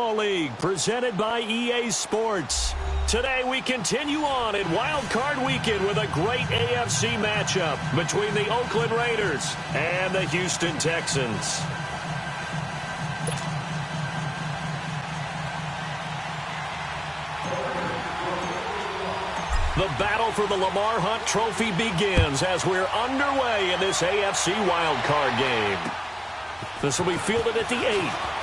Football League, presented by EA Sports. Today we continue on in Wild Card Weekend with a great AFC matchup between the Oakland Raiders and the Houston Texans. The battle for the Lamar Hunt Trophy begins as we're underway in this AFC Wild Card game. This will be fielded at the 8.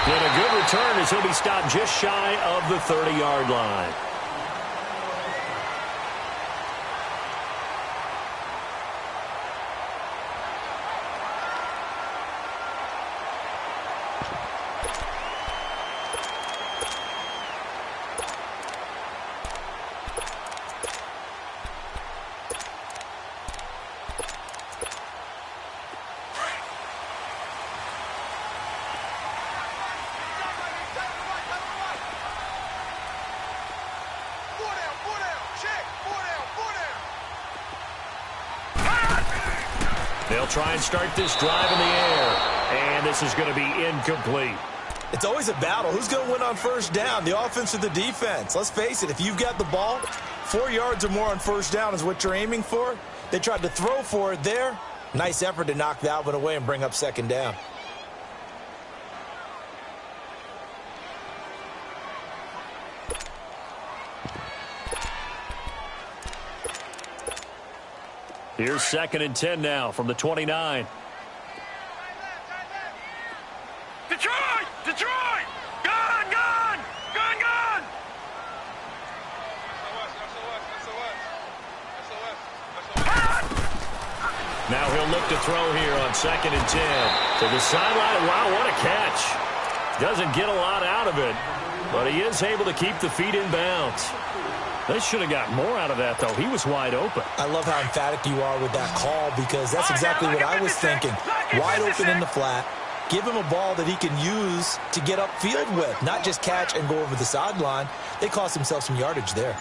And a good return as he'll be stopped just shy of the 30-yard line. They'll try and start this drive in the air, and this is going to be incomplete. It's always a battle. Who's going to win on first down, the offense or the defense? Let's face it, if you've got the ball, 4 yards or more on first down is what you're aiming for. They tried to throw for it there. Nice effort to knock that one away and bring up second down. Here's 2nd and 10 now from the 29. Detroit! Detroit! Gone! Gone! Gone! Gone! Now he'll look to throw here on 2nd and 10. To the sideline. Wow, what a catch. Doesn't get a lot out of it, but he is able to keep the feet in bounds. They should have got more out of that, though. He was wide open. I love how emphatic you are with that call because that's exactly what I was thinking. Wide open in the flat. Give him a ball that he can use to get upfield with, not just catch and go over the sideline. They cost themselves some yardage there.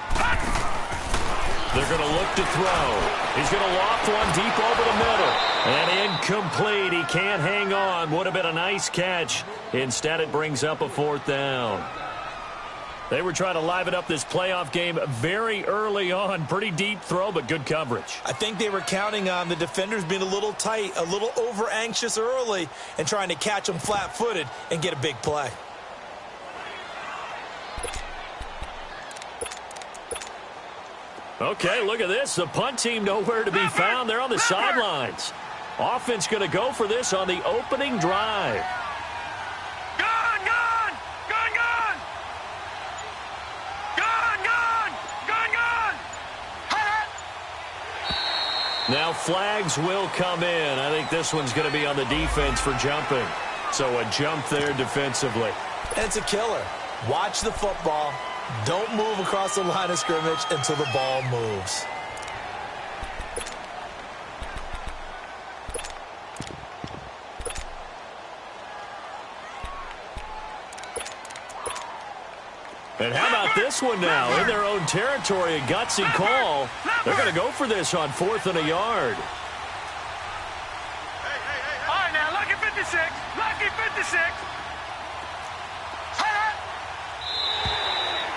They're going to look to throw. He's going to loft one deep over the middle. And incomplete. He can't hang on. Would have been a nice catch. Instead, it brings up a 4th down. They were trying to liven up this playoff game very early on. Pretty deep throw, but good coverage. I think they were counting on the defenders being a little tight, a little over-anxious early, and trying to catch them flat-footed and get a big play. Okay, look at this. The punt team nowhere to be found. They're on the sidelines. Offense going to go for this on the opening drive. Now flags will come in. I think this one's going to be on the defense for jumping. So a jump there defensively. And it's a killer. Watch the football. Don't move across the line of scrimmage until the ball moves. And how about this one now? In their own territory, a gutsy call. They're going to go for this on 4th and a yard. All right, now, lucky 56. Lucky 56.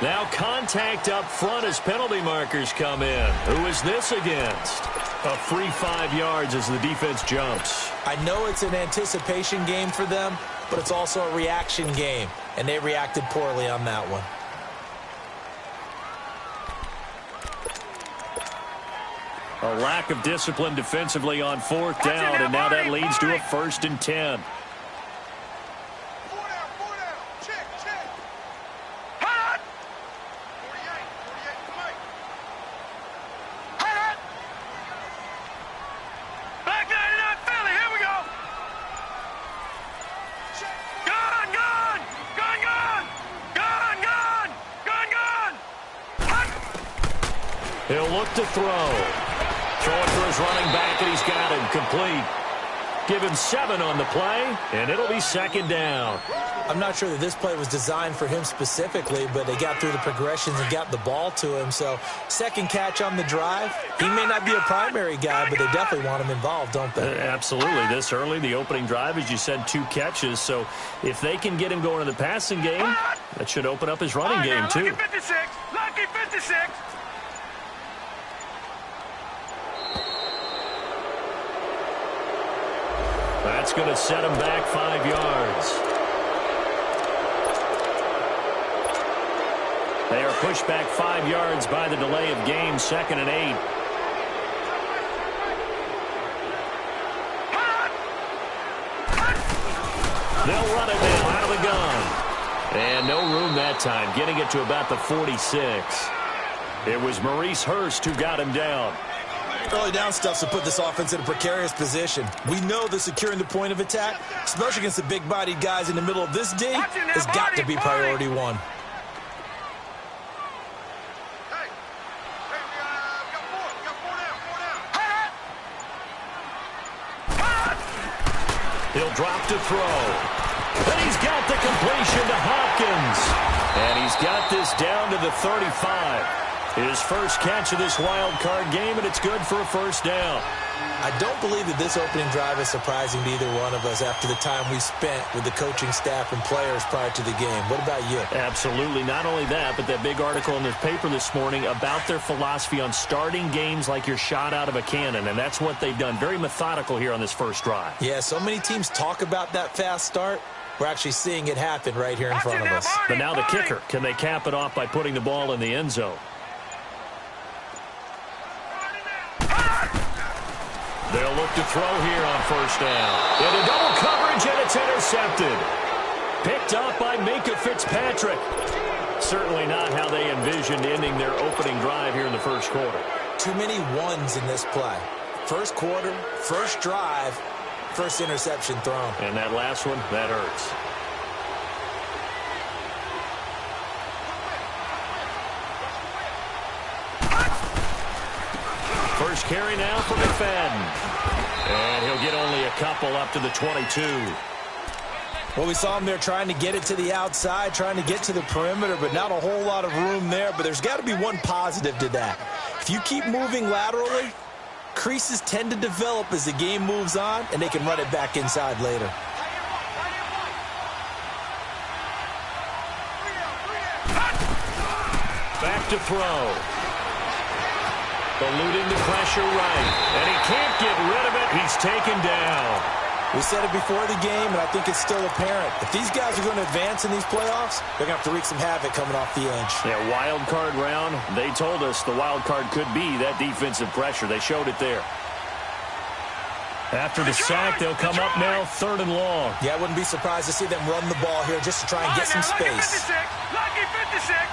Now contact up front as penalty markers come in. Who is this against? A free 5 yards as the defense jumps. I know it's an anticipation game for them, but it's also a reaction game, and they reacted poorly on that one. A lack of discipline defensively on 4th down, and now that leads to a 1st and 10. He'll look to throw. Throwing for his running back, and he's got him complete. Give him 7 on the play, and it'll be second down. I'm not sure that this play was designed for him specifically, but they got through the progressions and got the ball to him. So second catch on the drive. He may not be a primary guy, but they definitely want him involved, don't they? Absolutely. This early, the opening drive, as you said, 2 catches. So if they can get him going in the passing game, that should open up his running game, too. Lucky 56. Lucky 56. That's going to set him back 5 yards. They are pushed back 5 yards by the delay of game, 2nd and 8. They'll run it now out of the gun. And no room that time, getting it to about the 46. It was Maurice Hurst who got him down. Early down stuff's to put this offense in a precarious position. We know that securing the point of attack, especially against the big-bodied guys in the middle of this D, has got to be priority 1. He'll drop to throw. And he's got the completion to Hopkins. And he's got this down to the 35. His first catch of this wild card game, and it's good for a first down. I don't believe that this opening drive is surprising to either one of us after the time we spent with the coaching staff and players prior to the game. What about you? Absolutely. Not only that, but that big article in the paper this morning about their philosophy on starting games like you're shot out of a cannon, and that's what they've done. Very methodical here on this first drive. Yeah, so many teams talk about that fast start. We're actually seeing it happen right here in front of us. But now the kicker. Can they cap it off by putting the ball in the end zone? They'll look to throw here on first down. Into double coverage, and it's intercepted. Picked up by Minkah Fitzpatrick. Certainly not how they envisioned ending their opening drive here in the first quarter. Too many ones in this play. First quarter, first drive, first interception thrown. And that last one, that hurts. First carry now for McFadden. And he'll get only a couple up to the 22. Well, we saw him there trying to get it to the outside, trying to get to the perimeter, but not a whole lot of room there. But there's got to be one positive to that. If you keep moving laterally, creases tend to develop as the game moves on, and they can run it back inside later. Back to throw. Eluding the pressure right. And he can't get rid of it. He's taken down. We said it before the game, and I think it's still apparent. If these guys are going to advance in these playoffs, they're going to have to wreak some havoc coming off the edge. Yeah, wild card round. They told us the wild card could be that defensive pressure. They showed it there. After the sack, they'll come up now 3rd and long. Yeah, I wouldn't be surprised to see them run the ball here just to try and get some space. Lucky 56.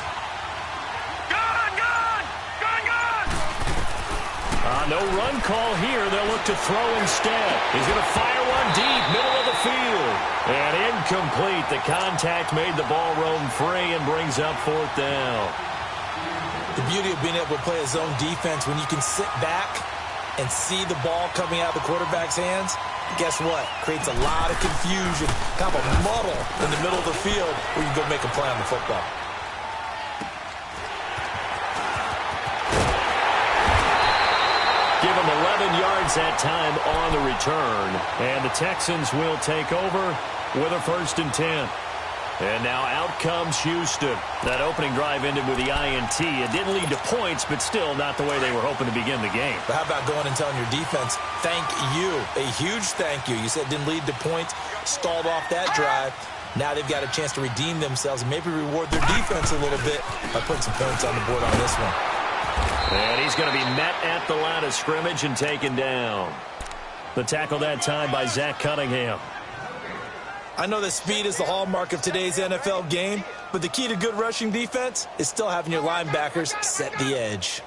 No run call here. They'll look to throw instead. He's going to fire one deep, middle of the field. And incomplete. The contact made the ball roam free and brings up 4th down. The beauty of being able to play a zone defense when you can sit back and see the ball coming out of the quarterback's hands, guess what? Creates a lot of confusion, kind of a muddle in the middle of the field where you can go make a play on the football. Give him 11 yards that time on the return. And the Texans will take over with a 1st and 10. And now out comes Houston. That opening drive ended with the INT. It didn't lead to points, but still not the way they were hoping to begin the game. But how about going and telling your defense, thank you, a huge thank you. You said it didn't lead to points, stalled off that drive. Now they've got a chance to redeem themselves and maybe reward their defense a little bit by putting some points on the board on this one. And he's going to be met at the line of scrimmage and taken down. The tackle that time by Zach Cunningham. I know that speed is the hallmark of today's NFL game, but the key to good rushing defense is still having your linebackers set the edge.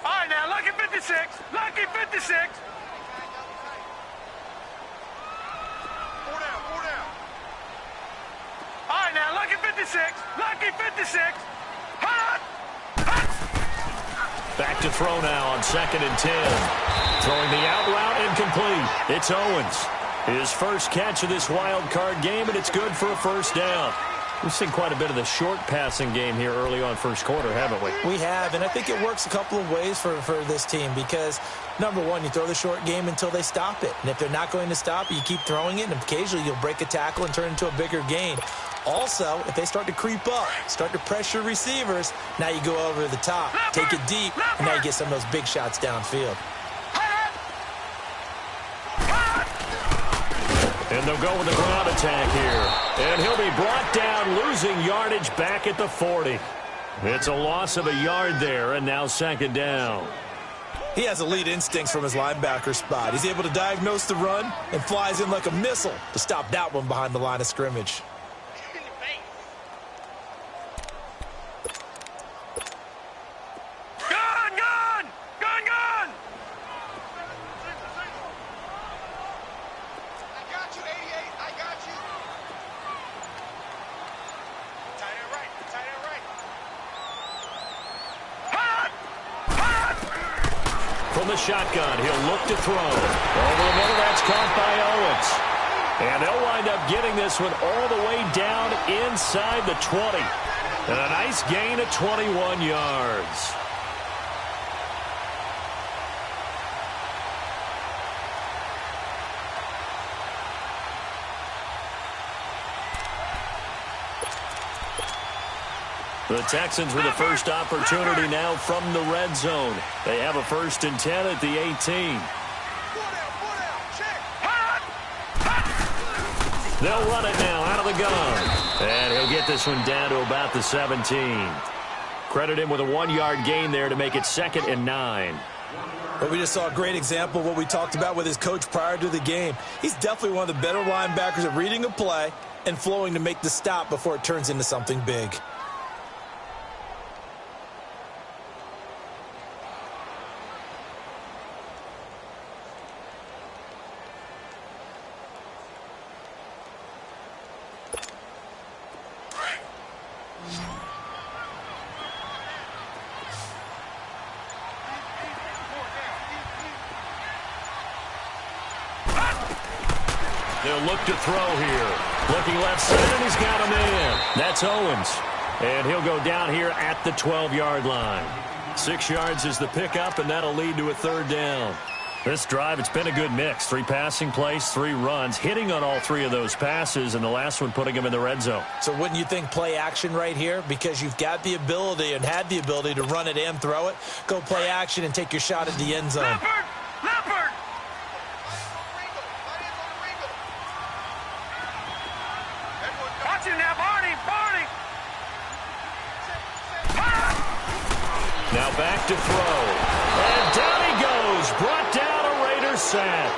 All right, now, lucky 56. Lucky 56. All right, now, lucky 56. Lucky 56. Hot! Hot! Back to throw now on 2nd and 10. Throwing the out route incomplete. It's Owens. His first catch of this wild card game, and it's good for a first down. We've seen quite a bit of the short passing game here early on first quarter, haven't we? We have, and I think it works a couple of ways for this team because, number one, you throw the short game until they stop it. And if they're not going to stop it, you keep throwing it, and occasionally you'll break a tackle and turn it into a bigger gain. Also, if they start to creep up, start to pressure receivers, now you go over the top, take it deep, and now you get some of those big shots downfield. And they'll go with the ground attack here. And he'll be brought down, losing yardage back at the 40. It's a loss of a yard there, and now 2nd down. He has elite instincts from his linebacker spot. He's able to diagnose the run and flies in like a missile to stop that one behind the line of scrimmage. From the shotgun, he'll look to throw. Over the middle, that's caught by Owens. And they'll wind up getting this one all the way down inside the 20. And a nice gain of 21 yards. The Texans with the first opportunity now from the red zone. They have a 1st and 10 at the 18. They'll run it now out of the gun. And he'll get this one down to about the 17. Credit him with a 1-yard gain there to make it 2nd and 9. But we just saw a great example of what we talked about with his coach prior to the game. He's definitely one of the better linebackers at reading a play and flowing to make the stop before it turns into something big. They'll look to throw here. Looking left side, and he's got him in. That's Owens. And he'll go down here at the 12-yard line. 6 yards is the pickup, and that'll lead to a 3rd down. This drive, it's been a good mix. 3 passing plays, 3 runs, hitting on all 3 of those passes, and the last one putting him in the red zone. So wouldn't you think play action right here? Because you've got the ability and had the ability to run it and throw it. Go play action and take your shot at the end zone. Leopard! Watch him now, Barney! Now back to throw. And down he goes. Brought down a Raiders sack.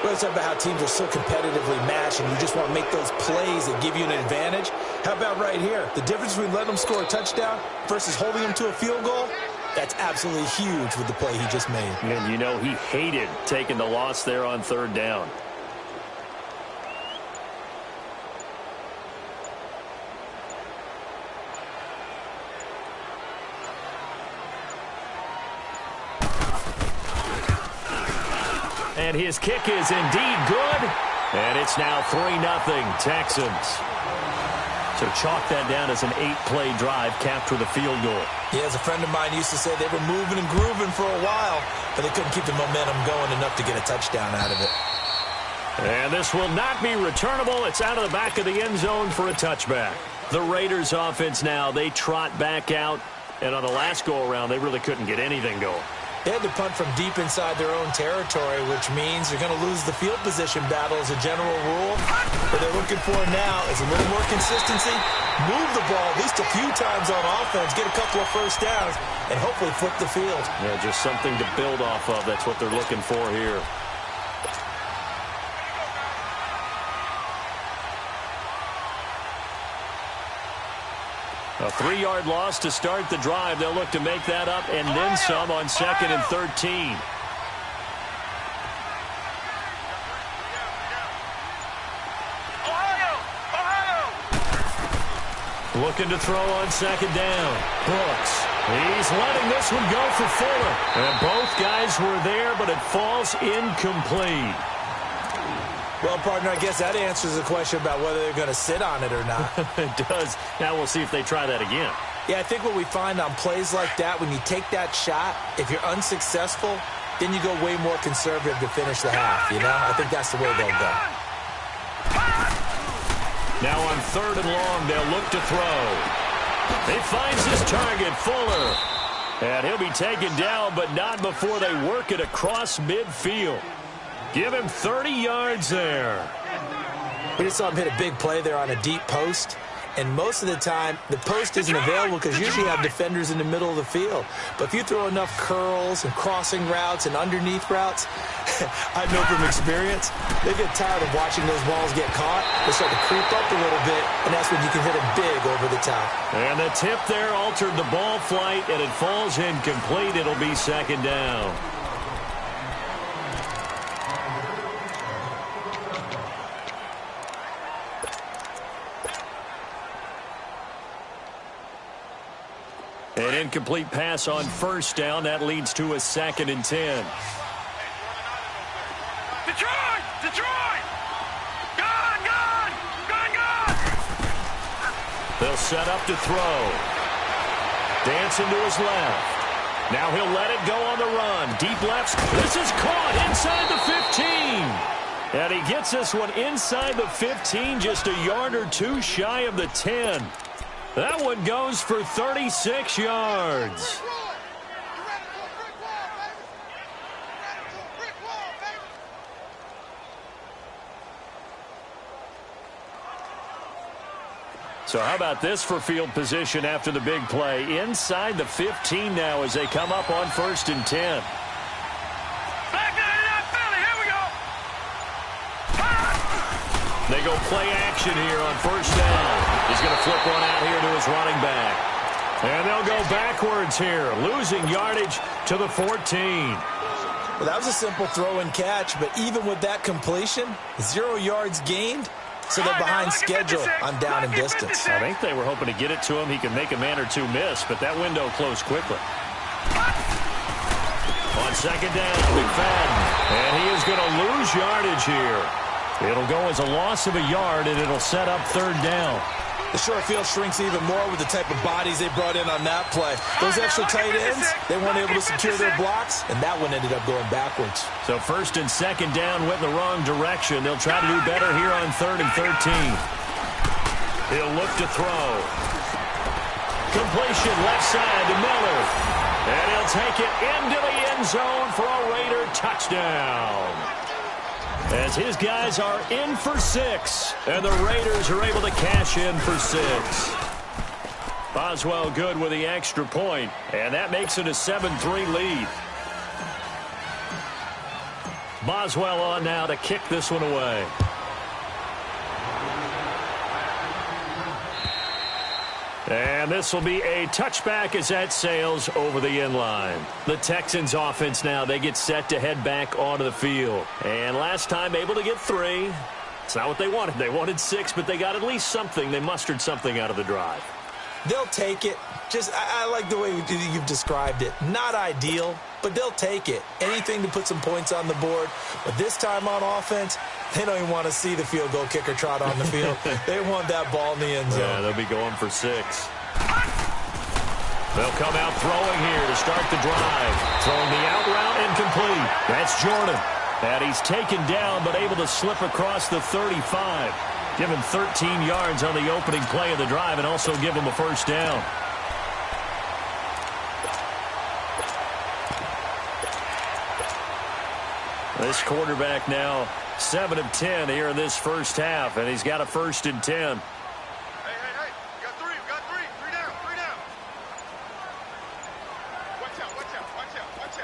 Well, it's about how teams are so competitively matched and you just want to make those plays that give you an advantage. How about right here? The difference between letting them score a touchdown versus holding them to a field goal, that's absolutely huge with the play he just made. And you know he hated taking the loss there on 3rd down. And his kick is indeed good. And it's now 3-0 Texans. So chalk that down as an 8-play drive capped with a field goal. Yeah, as a friend of mine used to say, they were moving and grooving for a while, but they couldn't keep the momentum going enough to get a touchdown out of it. And this will not be returnable. It's out of the back of the end zone for a touchback. The Raiders offense now, they trot back out. And on the last go-around, they really couldn't get anything going. They had to punt from deep inside their own territory, which means they're going to lose the field position battle as a general rule. What they're looking for now is a little more consistency, move the ball at least a few times on offense, get a couple of first downs, and hopefully flip the field. Yeah, just something to build off of. That's what they're looking for here. A 3-yard loss to start the drive. They'll look to make that up and then some on 2nd and 13. Looking to throw on 2nd down. Brooks He's letting this one go for Fuller. And both guys were there, but it falls incomplete. Well, partner, I guess that answers the question about whether they're going to sit on it or not. It does. Now we'll see if they try that again. Yeah, I think what we find on plays like that, when you take that shot, if you're unsuccessful, then you go way more conservative to finish the half, you know? I think that's the way they'll go. Now on 3rd and long, they'll look to throw. He finds his target, Fuller. And he'll be taken down, but not before they work it across midfield. Give him 30 yards there. We just saw him hit a big play there on a deep post. And most of the time, the post isn't available because usually you have defenders in the middle of the field. But if you throw enough curls and crossing routes and underneath routes, I know from experience, they get tired of watching those balls get caught. They start to creep up a little bit, and that's when you can hit them big over the top. And the tip there altered the ball flight, and it falls incomplete. It'll be 2nd down. An incomplete pass on 1st down. That leads to a 2nd and 10. Detroit! Detroit! Gone! Gone! Gone! Gone! They'll set up to throw. Dancing to his left. Now he'll let it go on the run. Deep left. This is caught inside the 15. And he gets this one inside the 15, just a yard or two shy of the 10. That one goes for 36 yards. So how about this for field position after the big play? Inside the 15 now as they come up on 1st and 10. They go play action here on 1st down. He's going to flip one out here to his running back. And they'll go backwards here, losing yardage to the 14. Well, that was a simple throw and catch, but even with that completion, 0 yards gained, so they're behind schedule on down and distance. I think they were hoping to get it to him. He could make a man or two miss, but that window closed quickly. On 2nd down, McFadden. And he is going to lose yardage here. It'll go as a loss of a yard, and it'll set up 3rd down. The short field shrinks even more with the type of bodies they brought in on that play. Those extra tight ends, they weren't able to secure their blocks, and that one ended up going backwards. So 1st and 2nd down went in the wrong direction. They'll try to do better here on 3rd and 13. He'll look to throw. Completion left side to Miller. And he'll take it into the end zone for a Raider touchdown. As his guys are in for 6, and the Raiders are able to cash in for 6. Boswell good with the extra point, and that makes it a 7-3 lead. Boswell on now to kick this one away. And this will be a touchback as that sails over the end line. The Texans offense now, they get set to head back onto the field. And last time able to get 3. It's not what they wanted. They wanted 6, but they got at least something. They mustered something out of the drive. They'll take it. I like the way you've described it. Not ideal, but they'll take it. Anything to put some points on the board. But this time on offense, they don't even want to see the field goal kicker trot on the field. They want that ball in the end zone. Yeah, they'll be going for 6. They'll come out throwing here to start the drive. Throwing the out route incomplete. That's Jordan. And he's taken down but able to slip across the 35. Give him 13 yards on the opening play of the drive and also give him a 1st down. This quarterback now 7 of 10 here in this first half, and he's got a 1st and 10. Hey, we got 3, we got 3. 3 down, 3 down. Watch out, watch out, watch out, watch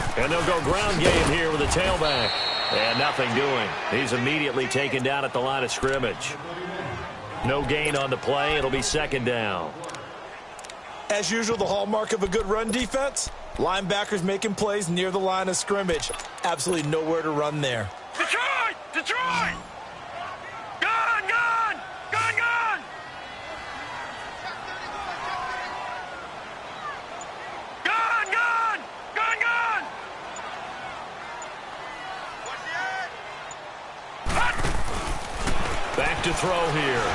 out. And they'll go ground game here with the tailback. And nothing doing. He's immediately taken down at the line of scrimmage. No gain on the play. It'll be 2nd down. As usual, the hallmark of a good run defense, linebackers making plays near the line of scrimmage. Absolutely nowhere to run there. Detroit! Detroit! Gone! Gone! Gone! Gone! Back to throw here.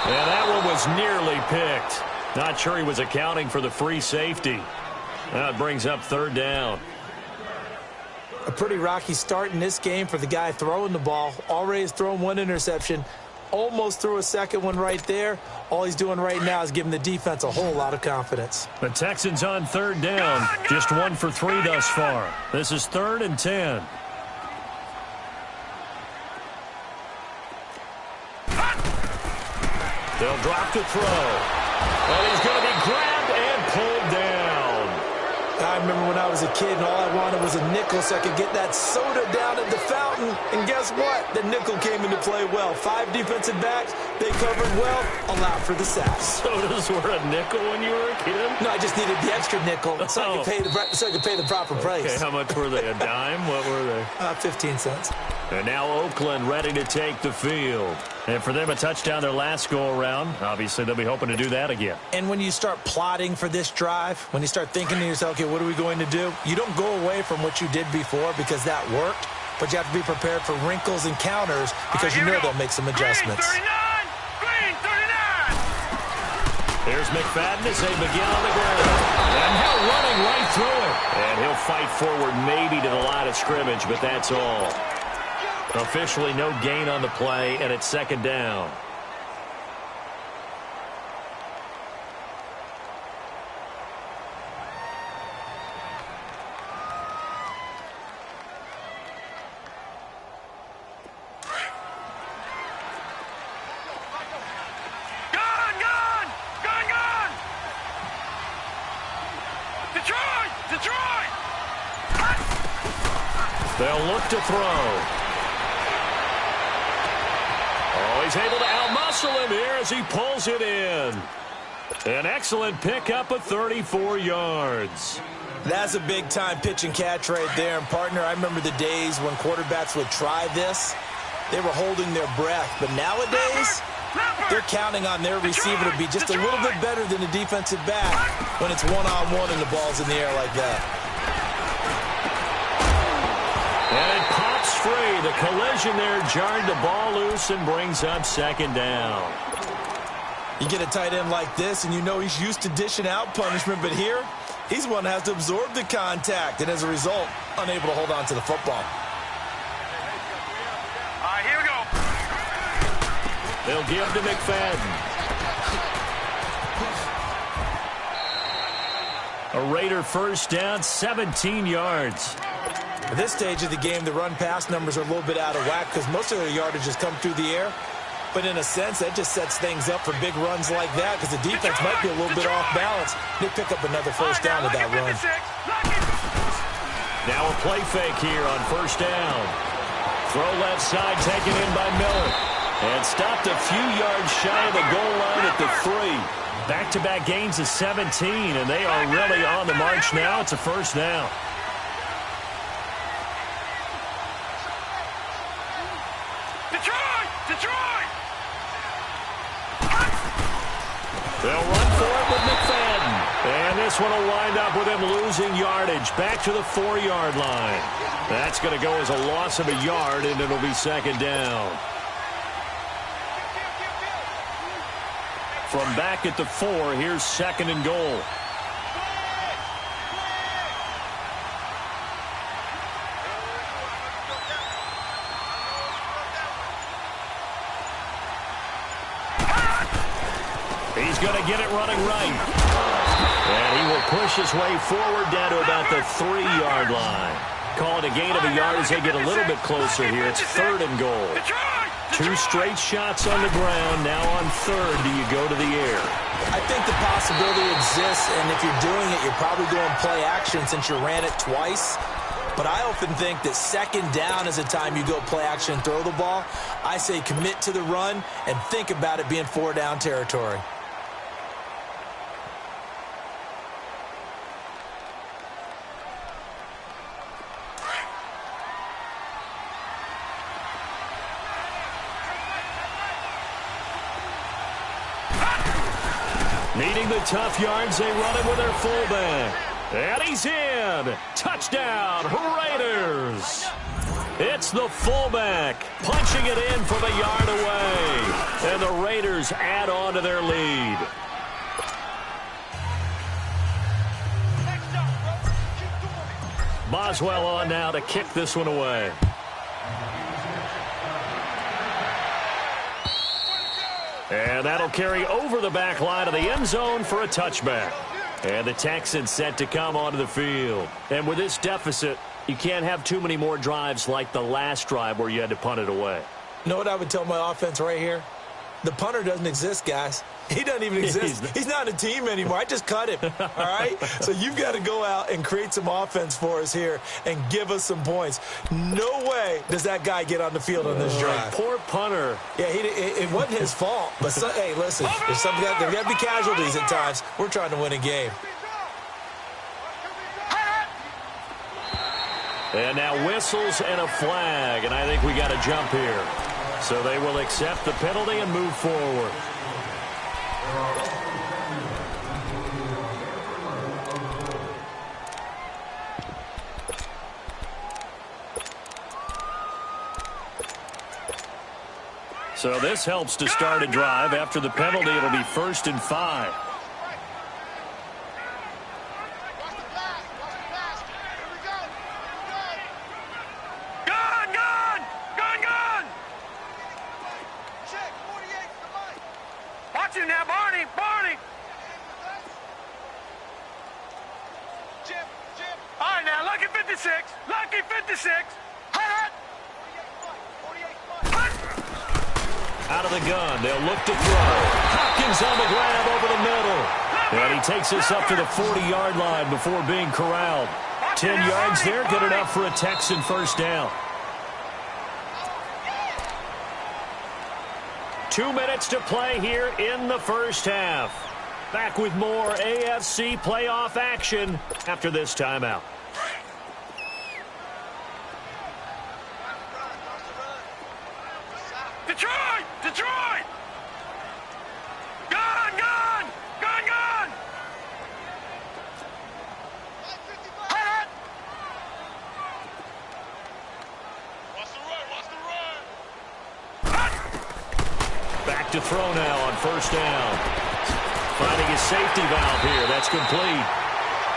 And that one was nearly picked. Not sure he was accounting for the free safety. Now it brings up third down. A pretty rocky start in this game for the guy throwing the ball. Already has thrown one interception. Almost threw a second one right there. All he's doing right now is giving the defense a whole lot of confidence. The Texans on third down. Just 1 for 3 thus far. This is 3rd and 10. They'll drop to throw. And he's going to be grabbed and pulled down. I remember when I was a kid and all I wanted was a nickel so I could get that soda down at the fountain. And guess what? The nickel came into play well. 5 defensive backs, they covered well, allowed for the sacks. Sodas were a nickel when you were a kid? No, I just needed the extra nickel so I could pay the proper price. Okay, how much were they? A dime? What were they? 15 cents. And now Oakland ready to take the field. And for them, a touchdown their last go-around. Obviously, they'll be hoping to do that again. And when you start plotting for this drive, when you start thinking to yourself, okay, what are we going to do? You don't go away from what you did before because that worked, but you have to be prepared for wrinkles and counters because you know they'll make some adjustments. Green 39! Here's McFadden as they begin on the ground. And now running right through it. And he'll fight forward maybe to the line of scrimmage, but that's all. Officially no gain on the play, and it's 2nd down. Gone! Detroit! They'll look to throw. He's able to outmuscle him here as he pulls it in. An excellent pickup of 34 yards. That's a big-time pitch and catch right there. And, partner, I remember the days when quarterbacks would try this. They were holding their breath. But nowadays, they're counting on their receiver to be just a little bit better than the defensive back when it's one-on-one and the ball's in the air like that. And it pops free. The collision there jarred the ball loose and brings up 2nd down. You get a tight end like this, and you know he's used to dishing out punishment, but here, he's one that has to absorb the contact, and as a result, unable to hold on to the football. All right, here we go. They'll give to McFadden. A Raider first down, 17 yards. At this stage of the game, the run-pass numbers are a little bit out of whack because most of their yardage has come through the air. But in a sense, that just sets things up for big runs like that because the defense might be a little bit off balance. They pick up another first down with that run. Now a play fake here on first down. Throw left side taken in by Miller. And stopped a few yards shy of the goal line at the 3. Back-to-back gains of 17, and they are really on the march now. It's a first down. Detroit! They'll run for it with McFadden. And this one will wind up with him losing yardage back to the 4-yard line. That's going to go as a loss of a yard, and it'll be 2nd down. From back at the 4, here's 2nd and goal. He's going to get it running right. And he will push his way forward down to about the 3-yard line. Call it a gain of a yard as they get a little bit closer here. It's 3rd and goal. 2 straight shots on the ground. Now on 3rd, do you go to the air? I think the possibility exists, and if you're doing it, you're probably going play action since you ran it twice. But I often think that 2nd down is a time you go play action and throw the ball. I say commit to the run and think about it being 4-down territory. Needing the tough yards, they run it with their fullback. And he's in. Touchdown, Raiders. It's the fullback punching it in from a yard away. And the Raiders add on to their lead. Boswell on now to kick this one away. And that'll carry over the back line of the end zone for a touchback. And the Texans set to come onto the field. And with this deficit, you can't have too many more drives like the last drive where you had to punt it away. You know what I would tell my offense right here? The punter doesn't exist, guys. He doesn't even exist. He's not a team anymore. I just cut him, all right? So you've got to go out and create some offense for us here and give us some points. No way does that guy get on the field on this drive. Poor punter. Yeah, it wasn't his fault. But, hey, listen, there's got to be casualties at times. We're trying to win a game. And now whistles and a flag, and I think we got to jump here. So they will accept the penalty and move forward. So this helps to start a drive. After the penalty, it'll be 1st and 5. Out of the gun, they'll look to throw. Hopkins on the grab over the middle. And he takes us up to the 40-yard line before being corralled. 10 yards there, good enough for a Texan first down. 2 minutes to play here in the first half. Back with more AFC playoff action after this timeout. Detroit! Detroit! Gun! Gun! Gun! Gun! Hot! Watch the run! Watch the run! Back to throw now on first down. Finding his safety valve here. That's complete.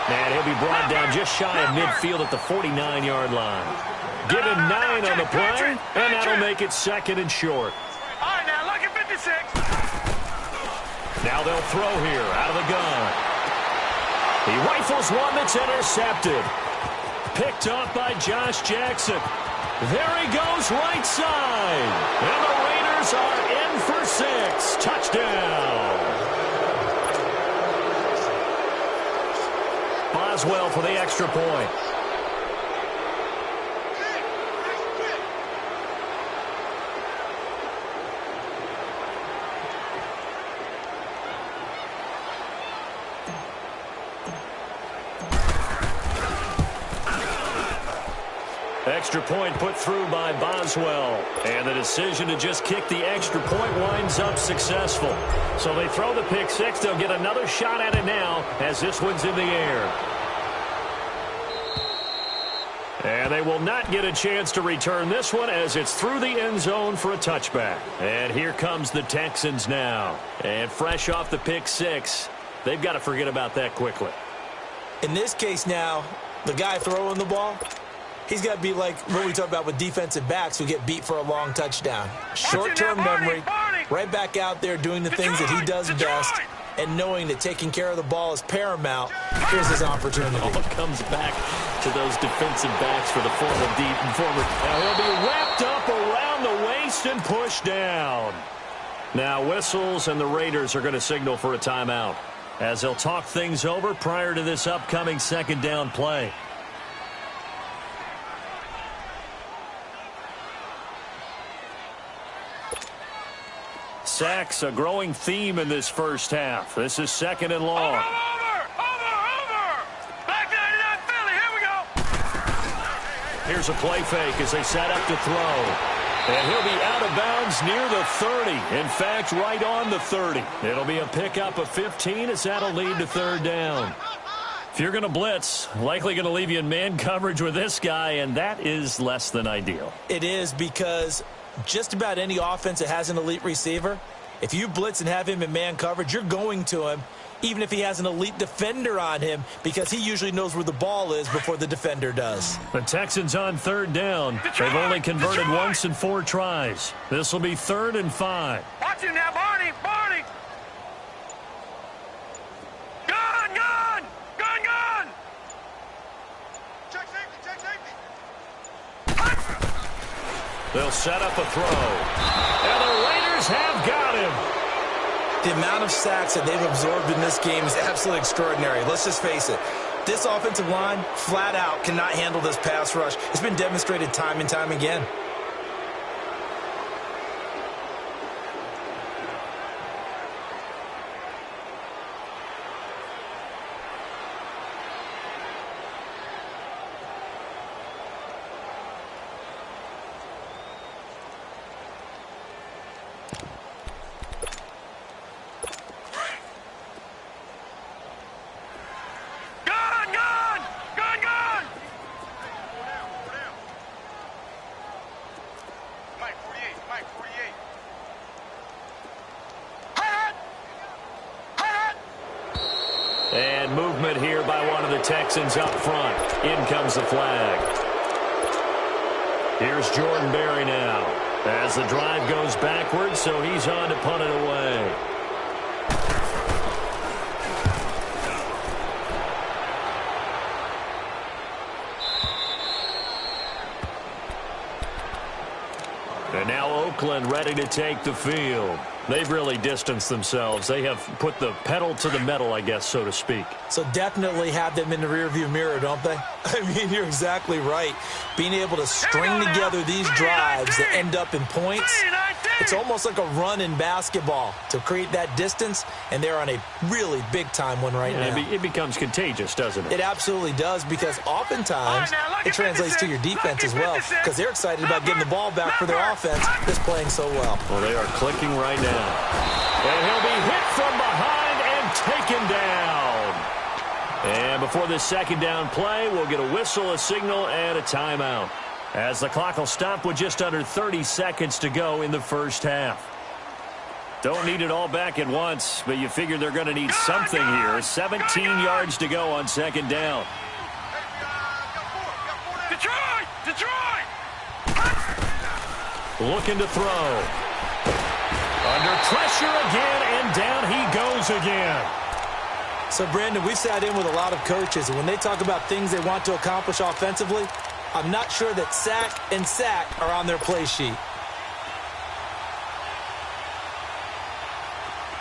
And he'll be brought down just shy of midfield at the 49-yard line. Give him 9 on the play, and that'll make it 2nd and short. All right, now, look at 56. Now they'll throw here out of the gun. He rifles one that's intercepted. Picked up by Josh Jackson. There he goes right side. And the Raiders are in for 6. Touchdown. Boswell for the extra point. Extra point put through by Boswell. And the decision to just kick the extra point winds up successful. So they throw the pick six. They'll get another shot at it now as this one's in the air. And they will not get a chance to return this one as it's through the end zone for a touchback. And here comes the Texans now. And fresh off the pick six, they've got to forget about that quickly. In this case now, the guy throwing the ball, he's got to be like what we talk about with defensive backs who get beat for a long touchdown. Short-term memory, right back out there doing the things that he does best, and knowing that taking care of the ball is paramount. Here's his opportunity. All comes back to those defensive backs for the former deep and former. Now he'll be wrapped up around the waist and pushed down. Now whistles, and the Raiders are going to signal for a timeout as they'll talk things over prior to this upcoming second down play. Sacks, a growing theme in this first half. This is second and long. Over! Back 99 Philly, here we go! Here's a play fake as they set up to throw. And he'll be out of bounds near the 30. In fact, right on the 30. It'll be a pickup of 15 as that'll lead to third down. If you're going to blitz, likely going to leave you in man coverage with this guy, and that is less than ideal. It is, because just about any offense that has an elite receiver, if you blitz and have him in man coverage, you're going to him, even if he has an elite defender on him, because he usually knows where the ball is before the defender does. The Texans on third down. They've only converted once in 4 tries. This will be 3rd and 5. Watch him now, Barney! Barney! Gun! Gun! Gun! Gun! Check safety! Check safety! They'll set up a throw. And the Raiders have got him. The amount of sacks that they've absorbed in this game is absolutely extraordinary. Let's just face it. This offensive line, flat out, cannot handle this pass rush. It's been demonstrated time and time again. And movement here by one of the Texans up front. In comes the flag. Here's Jordan Berry now. As the drive goes backwards, so he's on to punt it away. And now Oakland ready to take the field. They've really distanced themselves. They have put the pedal to the metal, I guess, so to speak. So definitely have them in the rearview mirror, don't they? I mean, you're exactly right. Being able to string together these drives that end up in points, it's almost like a run in basketball to create that distance, and they're on a really big-time one right now. It becomes contagious, doesn't it? It absolutely does, because oftentimes it translates to your defense as well, because they're excited about getting the ball back for their offense that's playing so well. Well, they are clicking right now. And he'll be hit from behind and taken down. And before this second down play, we'll get a whistle, a signal, and a timeout, as the clock will stop with just under 30 seconds to go in the first half. Don't need it all back at once, but you figure they're going to need something here. 17 yards to go on second down. Detroit! Detroit! Looking to throw. Under pressure again, and down he goes again. So, Brandon, we've sat in with a lot of coaches, and when they talk about things they want to accomplish offensively, I'm not sure that sack and sack are on their play sheet.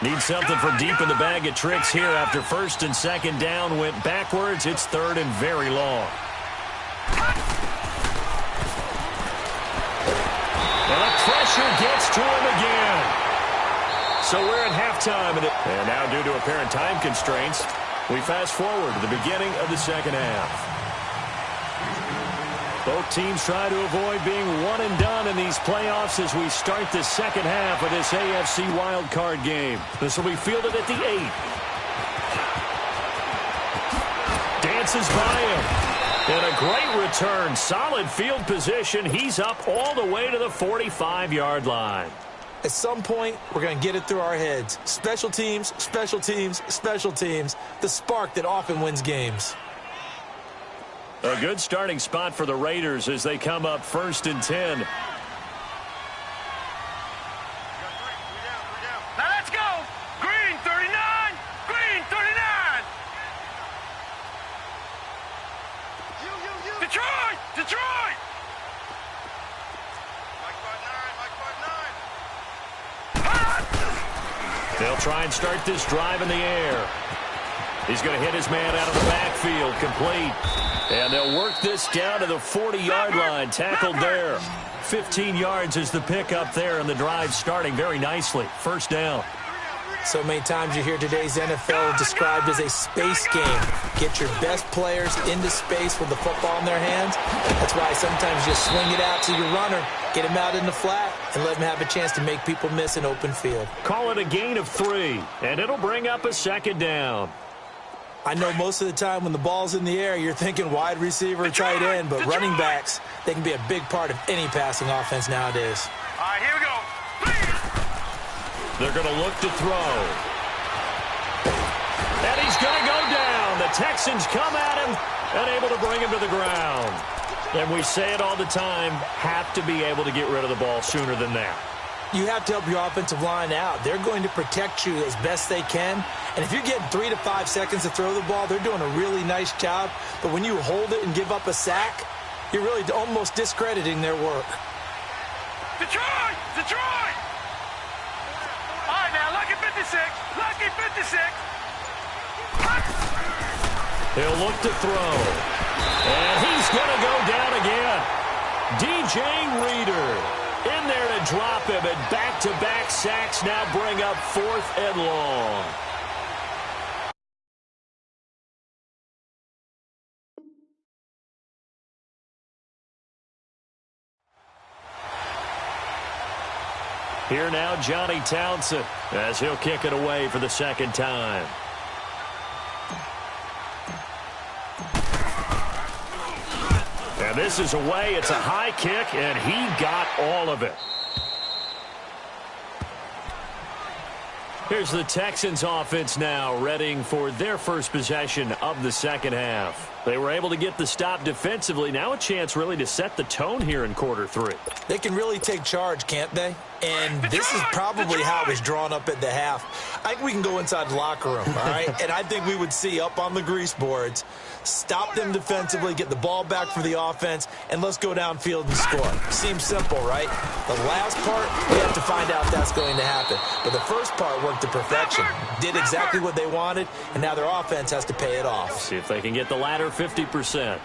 Need something from deep in the bag of tricks here after first and second down went backwards. It's 3rd and very long. And the pressure gets to him again. So we're at halftime, and now due to apparent time constraints, we fast forward to the beginning of the second half. Both teams try to avoid being one and done in these playoffs as we start the second half of this AFC wildcard game. This will be fielded at the 8. Dances by him. And a great return. Solid field position. He's up all the way to the 45-yard line. At some point, we're going to get it through our heads. Special teams, special teams, special teams. The spark that often wins games. A good starting spot for the Raiders as they come up 1st and 10. Now let's go! Green 39! Green 39! Detroit! Detroit! Mike 5-9! They'll try and start this drive in the air. He's going to hit his man out of the backfield, complete. And they'll work this down to the 40-yard line, tackled there. 15 yards is the pickup there, and the drive starting very nicely. First down. So many times you hear today's NFL described as a space game. Get your best players into space with the football in their hands. That's why sometimes you swing it out to your runner, get him out in the flat, and let him have a chance to make people miss an open field. Call it a gain of 3, and it'll bring up a second down. I know most of the time when the ball's in the air, you're thinking wide receiver, tight end, but running backs, they can be a big part of any passing offense nowadays. All right, here we go. Please. They're going to look to throw. And he's going to go down. The Texans come at him and able to bring him to the ground. And we say it all the time, have to be able to get rid of the ball sooner than that. You have to help your offensive line out. They're going to protect you as best they can. And if you're getting 3 to 5 seconds to throw the ball, they're doing a really nice job. But when you hold it and give up a sack, you're really almost discrediting their work. Detroit! Detroit! All right, now, lucky 56. Lucky 56. He'll look to throw. And he's going to go down again. DJ Reader in there to drop him, and back-to-back sacks now bring up 4th and long. Here now, Johnny Townsend, as he'll kick it away for the second time. And this is away. It's a high kick, and he got all of it. Here's the Texans offense now, readying for their first possession of the second half. They were able to get the stop defensively. Now a chance really to set the tone here in quarter 3. They can really take charge, can't they? And this is probably how it was drawn up at the half. I think we can go inside the locker room, all right? And I think we would see up on the grease boards, stop them defensively, get the ball back for the offense, and let's go downfield and score. Seems simple, right? The last part, we have to find out if that's going to happen. But the first part worked to perfection. Did exactly what they wanted, and now their offense has to pay it off. See if they can get the latter 50%.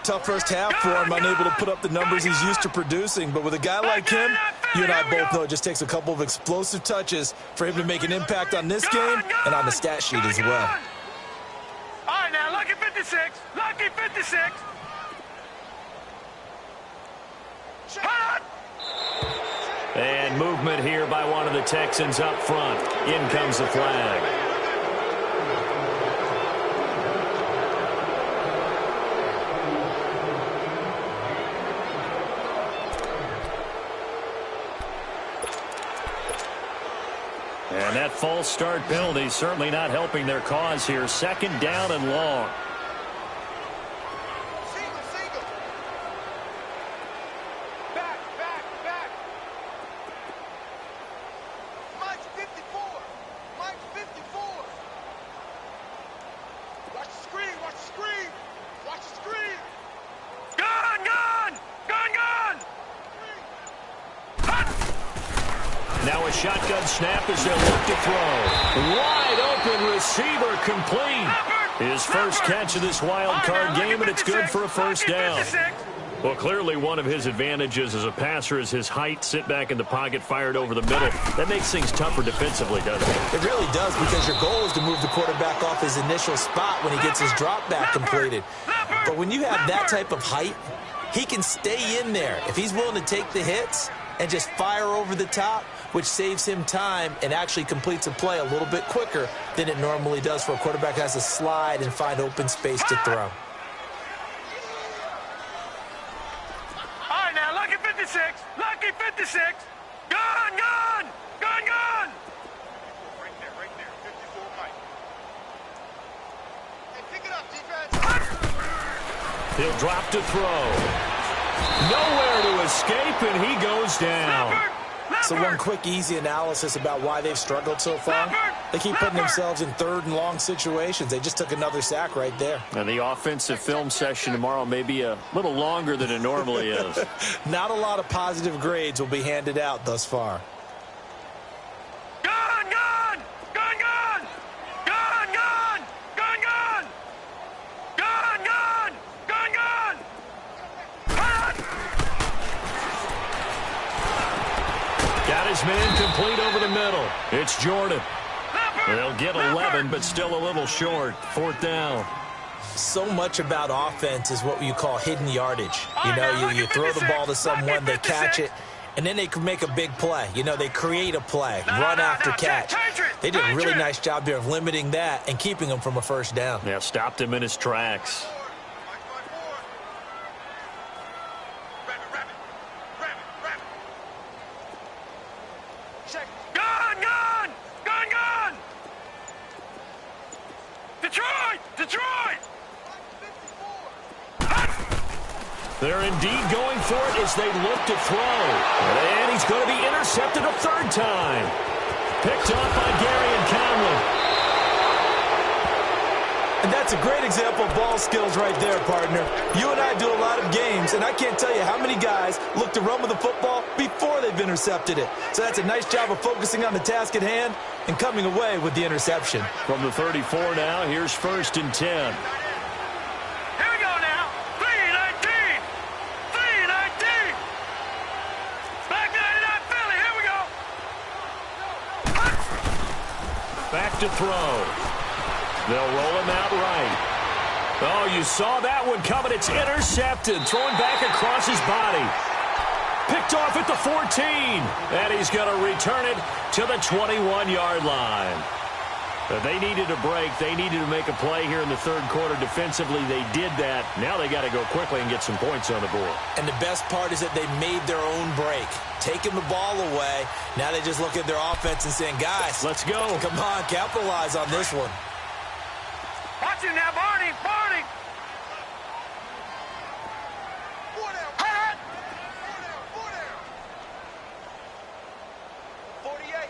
Tough first half for him, unable to put up the numbers he's used to producing. But with a guy like him, you and I both know it just takes a couple of explosive touches for him to make an impact on this game and on the stat sheet as well. All right, now, lucky 56. Lucky 56. Hot! And movement here by one of the Texans up front. In comes the flag. And that false start penalty certainly not helping their cause here. Second down and long. Back. Mike 54. Mike 54. Watch the screen. Watch the screen. Watch the screen. Gun. Now a shotgun snap as they'll look to throw. Wide open receiver complete. His first catch of this wild card game, and it's good for a first down. Well, clearly one of his advantages as a passer is his height. Sit back in the pocket, fired over the middle. That makes things tougher defensively, doesn't it? It really does, because your goal is to move the quarterback off his initial spot when he gets his drop back completed. But when you have that type of height, he can stay in there. If he's willing to take the hits and just fire over the top, which saves him time and actually completes a play a little bit quicker than it normally does for a quarterback that has to slide and find open space to throw. All right, now, lucky 56. Lucky 56. Gun. Right there. 54 Mike. Hey, pick it up, defense. He'll drop to throw. Nowhere to escape, and he goes down. So one quick, easy analysis about why they've struggled so far. They keep putting themselves in third and long situations. They just took another sack right there. And the offensive film session tomorrow may be a little longer than it normally is. Not a lot of positive grades will be handed out thus far. Got his man complete over the middle. It's Jordan. They'll get 11, but still a little short. Fourth down. So much about offense is what you call hidden yardage. You know, you throw the ball to someone, they catch it, and then they can make a big play. You know, they create a play, run after catch. They did a really nice job there of limiting that and keeping him from a first down. Yeah, stopped him in his tracks. They're indeed going for it as they look to throw. And he's going to be intercepted a third time. Picked off by Gary and Conley. And that's a great example of ball skills right there, partner. You and I do a lot of games, and I can't tell you how many guys look to run with the football before they've intercepted it. So that's a nice job of focusing on the task at hand and coming away with the interception. From the 34 now, here's 1st and 10. Back to throw. They'll roll him out right. Oh, you saw that one coming. It's intercepted. Thrown back across his body. Picked off at the 14. And he's going to return it to the 21-yard line. They needed a break. They needed to make a play here in the third quarter. Defensively, they did that. Now they got to go quickly and get some points on the board. And the best part is that they made their own break. Taking the ball away. Now they just look at their offense and saying, guys, let's go. Come on, capitalize on this one. Watch him now, Barney. Barney. 4 down. 48.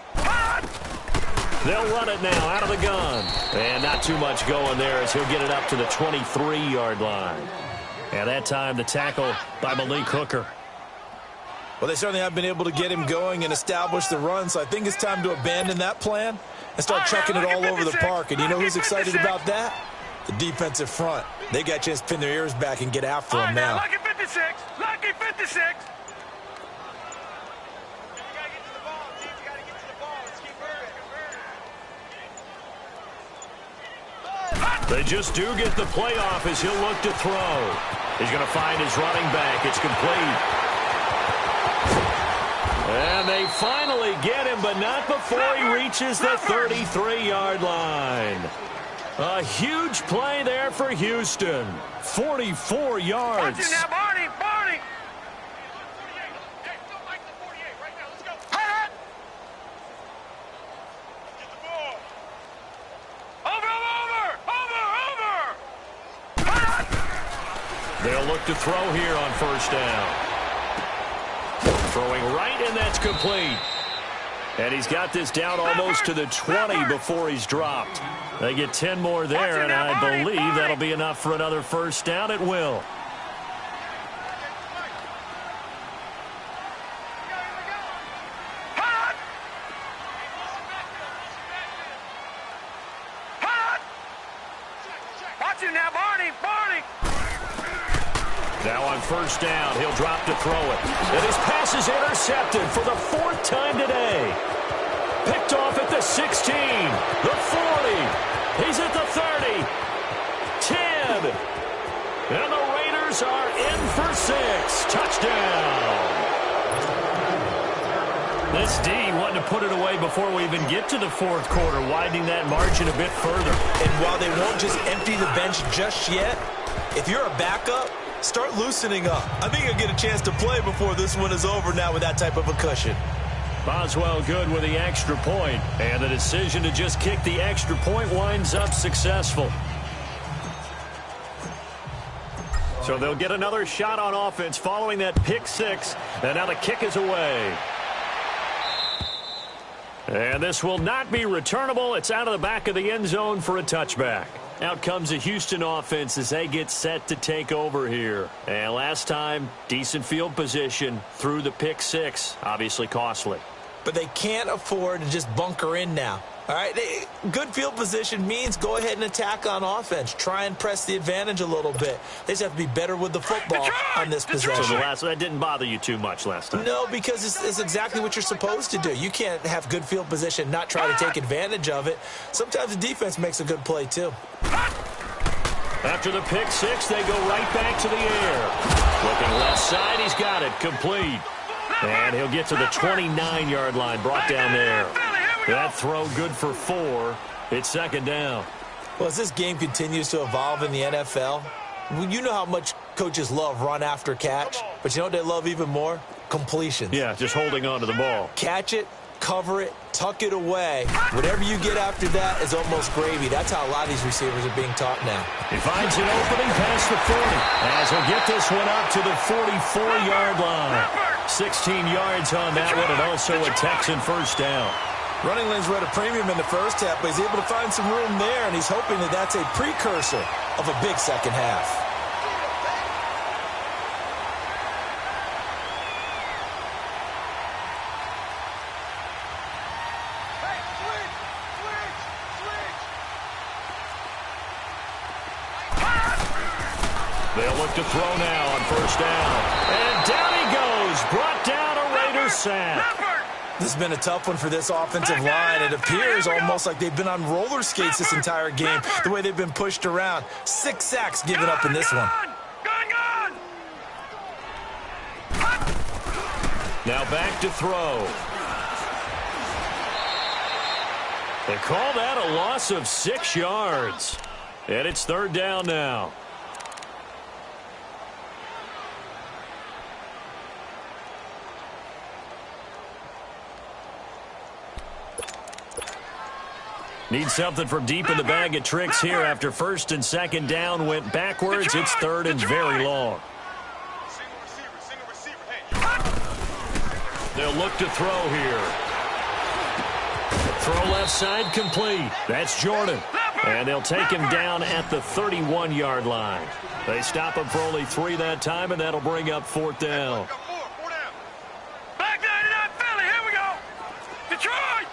They'll run it now out of the gun. And not too much going there as he'll get it up to the 23-yard line. And that time the tackle by Malik Hooker. Well, they certainly have been able to get him going and establish the run, so I think it's time to abandon that plan and start chucking it all over the park. And you know who's excited about that? The defensive front. They got a chance to pin their ears back and get after him now. Lucky 56. Lucky 56. You got to get to the ball, team. You got to get to the ball. Let's keep moving. They just do get the playoff as he'll look to throw. He's going to find his running back. It's complete. And they finally get him, but not before he reaches the 33-yard line. A huge play there for Houston. 44 yards. Watch it now, Barney. Barney. They'll look to throw here on first down. Throwing right, and that's complete. And he's got this down almost to the 20 before he's dropped. They get 10 more there, and I believe that'll be enough for another first down. It will. Watch him now, Barney. Barney. Now on first down, he'll drop to throw it. And his pass is intercepted for the 4th time today. Picked off at the 16, the 40. He's at the 30, 10. And the Raiders are in for 6. Touchdown. This D wanting to put it away before we even get to the 4th quarter, widening that margin a bit further. And while they won't just empty the bench just yet, if you're a backup, start loosening up. I think you'll get a chance to play before this one is over now with that type of a cushion. Boswell good with the extra point, and the decision to just kick the extra point winds up successful. So they'll get another shot on offense following that pick 6, and now the kick is away. And this will not be returnable. It's out of the back of the end zone for a touchback. Out comes the Houston offense as they get set to take over here. And last time, decent field position through the pick 6. Obviously costly. But they can't afford to just bunker in now. All right, good field position means go ahead and attack on offense. Try and press the advantage a little bit. They just have to be better with the football on this possession. So that didn't bother you too much last time? No, because it's exactly what you're supposed to do. You can't have good field position, not try to take advantage of it. Sometimes the defense makes a good play, too. After the pick 6, they go right back to the air. Looking left side, he's got it. Complete. And he'll get to the 29-yard line, brought down there. That throw good for 4. It's second down. Well, as this game continues to evolve in the NFL, you know how much coaches love run after catch, but you know what they love even more? Completions. Yeah, just holding on to the ball. Catch it, cover it, tuck it away. Whatever you get after that is almost gravy. That's how a lot of these receivers are being taught now. He finds an opening past the 40, as he'll get this one up to the 44-yard line. 16 yards on that one, and also a Texan first down. Running lanes were at a premium in the first half, but he's able to find some room there, and he's hoping that that's a precursor of a big second half. They'll look to throw now on first down. And down he goes. Brought down a Raiders sack. This has been a tough one for this offensive line. It appears almost like they've been on roller skates this entire game, the way they've been pushed around. 6 sacks given up in this one. Now back to throw. They call that a loss of 6 yards. And it's third down now. Need something from deep in the bag of tricks here after first and second down went backwards. It's third and very long. They'll look to throw here. Throw left side complete. That's Jordan. And they'll take him down at the 31-yard line. They stop him for only 3 that time, and that'll bring up fourth down. Back 99 Philly, here we go. Detroit!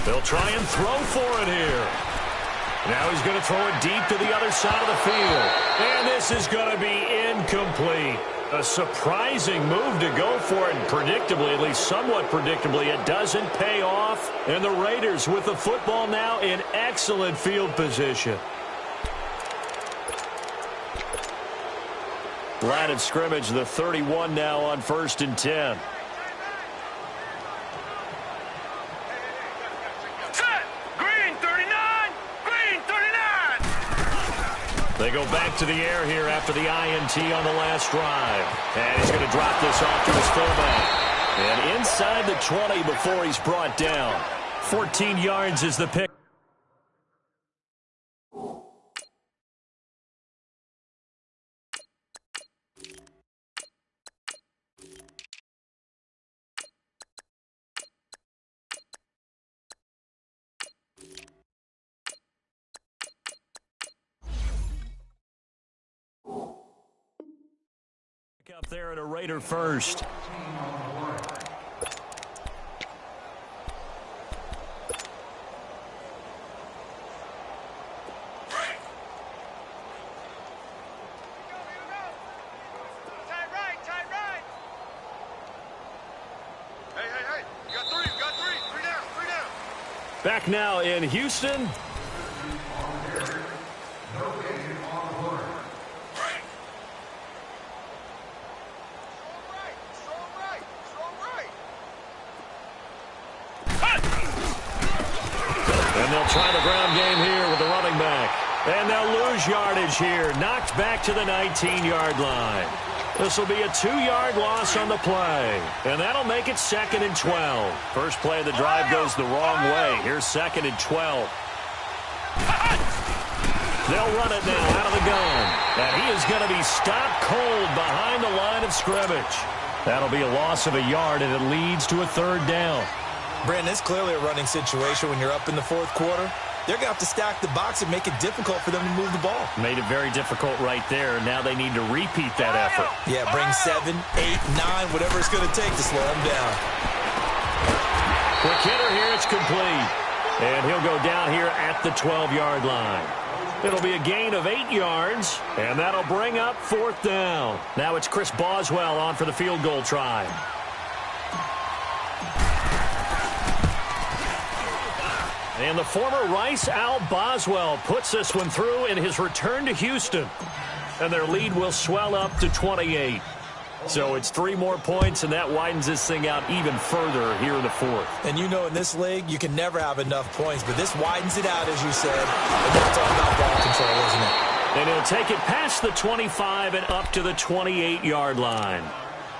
They'll try and throw for it here. Now he's going to throw it deep to the other side of the field. And this is going to be incomplete. A surprising move to go for it, and predictably, at least somewhat predictably, it doesn't pay off. And the Raiders with the football now in excellent field position. Line of scrimmage, the 31 now on first and 10. They go back to the air here after the INT on the last drive. And he's going to drop this off to his fullback. And inside the 20 before he's brought down. 14 yards is the pick. Up there at a Raider first. Tight right. Hey. You got three. Three down. Back now in Houston. And they'll try the ground game here with the running back. And they'll lose yardage here. Knocked back to the 19-yard line. This will be a 2-yard loss on the play. And that'll make it second and 12. First play of the drive goes the wrong way. Here's second and 12. They'll run it now out of the gun. And he is going to be stopped cold behind the line of scrimmage. That'll be a loss of a yard, and it leads to a third down. Brandon, it's clearly a running situation when you're up in the fourth quarter. They're going to have to stack the box and make it difficult for them to move the ball. Made it very difficult right there. Now they need to repeat that effort. Yeah, bring 7, 8, 9, whatever it's going to take to slow them down. Quick hitter here, it's complete. And he'll go down here at the 12-yard line. It'll be a gain of 8 yards, and that'll bring up fourth down. Now it's Chris Boswell on for the field goal try. And the former Rice Al Boswell puts this one through in his return to Houston. And their lead will swell up to 28. So it's 3 more points, and that widens this thing out even further here in the fourth. And you know in this league, you can never have enough points, but this widens it out, as you said. And that's all about ball control, isn't it? And he'll take it past the 25 and up to the 28-yard line.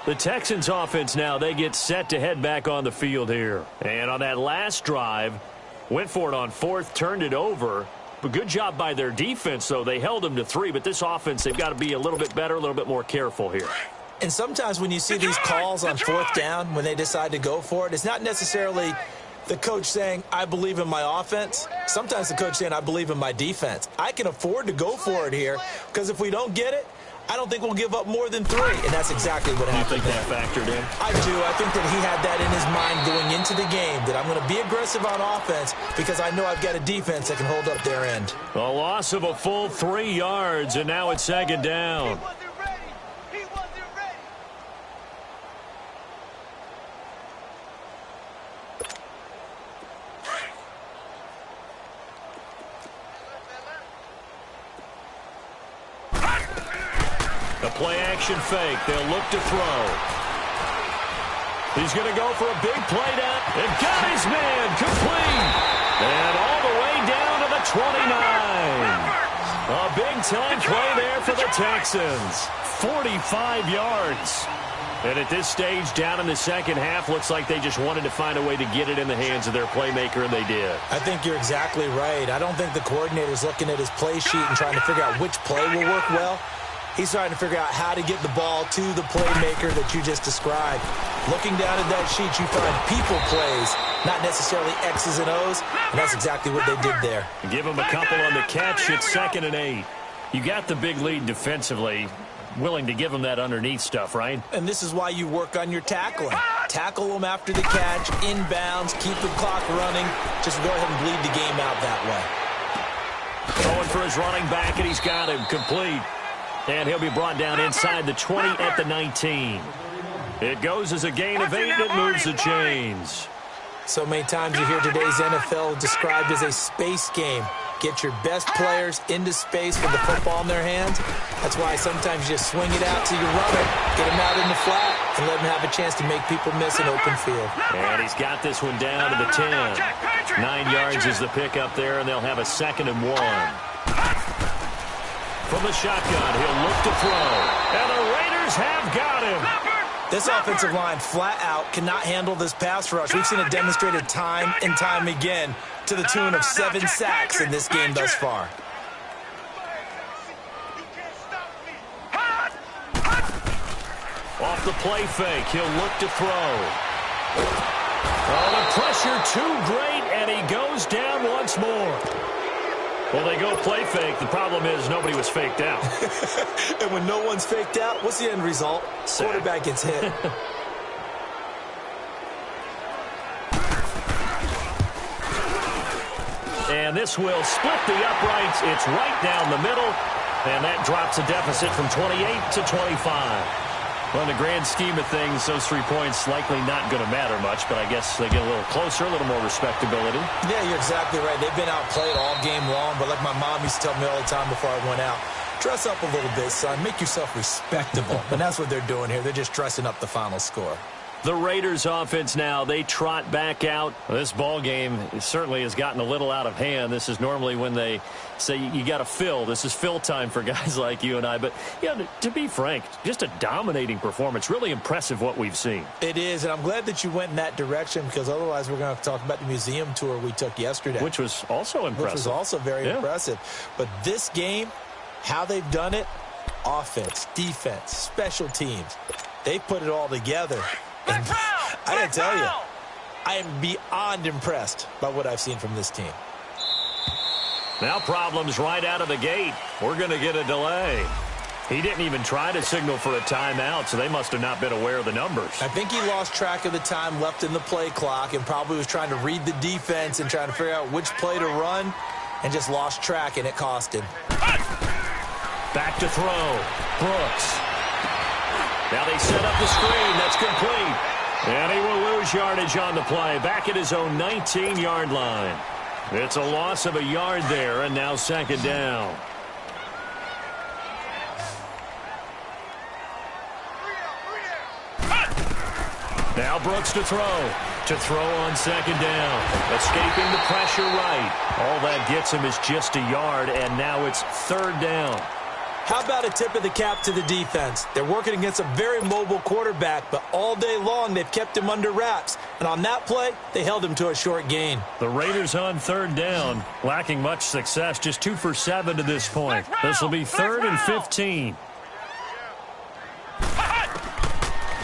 The Texans offense now, they get set to head back on the field here. And on that last drive, went for it on 4th, turned it over. But good job by their defense, though. They held them to 3, but this offense, they've got to be a little bit better, a little bit more careful here. And sometimes when you see these calls on 4th down, when they decide to go for it, it's not necessarily the coach saying, I believe in my offense. Sometimes the coach saying, I believe in my defense. I can afford to go for it here, because if we don't get it, I don't think we'll give up more than 3. And that's exactly what happened. You think that factored in? I do. I think that he had that in his mind going into the game, that I'm going to be aggressive on offense because I know I've got a defense that can hold up their end. A loss of a full 3 yards, and now it's 2nd down. The play-action fake. They'll look to throw. He's going to go for a big play down. And got his man complete. And all the way down to the 29. A big-time play there for the Texans. 45 yards. And at this stage, down in the second half, looks like they just wanted to find a way to get it in the hands of their playmaker, and they did. I think you're exactly right. I don't think the coordinator's looking at his play sheet and trying to figure out which play will work well. He's trying to figure out how to get the ball to the playmaker that you just described. Looking down at that sheet, you find people plays, not necessarily X's and O's, and that's exactly what they did there. Give him a couple on the catch. It's 2nd and 8. You got the big lead defensively. Willing to give them that underneath stuff, right? And this is why you work on your tackling. Tackle them after the catch, inbounds, keep the clock running. Just go ahead and bleed the game out that way. Going for his running back, and he's got him complete. And he'll be brought down inside the 20 at the 19. It goes as a gain of 8, and it moves the chains. So many times you hear today's NFL described as a space game. Get your best players into space with the football in their hands. That's why sometimes you just swing it out till you run it, get them out in the flat, and let them have a chance to make people miss an open field. And he's got this one down to the 10. 9 yards is the pickup there, and they'll have a 2nd and 1. From the shotgun, he'll look to throw. And the Raiders have got him. This offensive line flat out cannot handle this pass rush. We've seen it demonstrated time and time again to the tune of 7 sacks in this game thus far. Off the play fake, he'll look to throw. Oh, the pressure too great, and he goes down once more. Well, they go play fake. The problem is nobody was faked out. And when no one's faked out, what's the end result? Sack. Quarterback gets hit. And this will split the uprights. It's right down the middle. And that drops a deficit from 28 to 25. Well, in the grand scheme of things, those 3 points likely not going to matter much, but I guess they get a little closer, a little more respectability. Yeah, you're exactly right. They've been outplayed all game long, but like my mom used to tell me all the time before I went out, dress up a little bit, son. Make yourself respectable. And that's what they're doing here. They're just dressing up the final score. The Raiders offense now, they trot back out. This ball game certainly has gotten a little out of hand. This is normally when they say you got to fill. This is fill time for guys like you and I. But, yeah, to be frank, just a dominating performance. Really impressive what we've seen. It is, and I'm glad that you went in that direction because otherwise we're going to have to talk about the museum tour we took yesterday. Which was also impressive. Which was also very impressive. But this game, how they've done it, offense, defense, special teams, they put it all together. And I got to tell you, I am beyond impressed by what I've seen from this team. Now problems right out of the gate. We're going to get a delay. He didn't even try to signal for a timeout, so they must have not been aware of the numbers. I think he lost track of the time left in the play clock and probably was trying to read the defense and trying to figure out which play to run and just lost track, and it cost him. Back to throw. Brooks. Now they set up the screen. That's complete. And he will lose yardage on the play. Back at his own 19-yard line. It's a loss of a yard there, and now 2nd down. Now Brooks to throw. To throw on second down. Escaping the pressure right. All that gets him is just a yard, and now it's third down. How about a tip of the cap to the defense? They're working against a very mobile quarterback, but all day long they've kept him under wraps. And on that play, they held him to a short gain. The Raiders on third down, lacking much success, just 2 for 7 to this point. This will be 3rd and 15.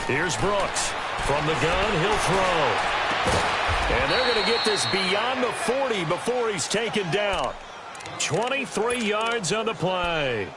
Here's Brooks. From the gun, he'll throw. And they're going to get this beyond the 40 before he's taken down. 23 yards on the play.